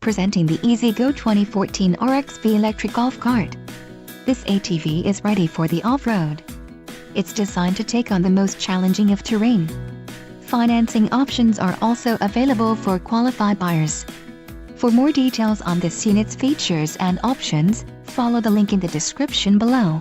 Presenting the Otsego 2014 RXV electric golf cart. This ATV is ready for the off-road. It's designed to take on the most challenging of terrain. Financing options are also available for qualified buyers. For more details on this unit's features and options, follow the link in the description below.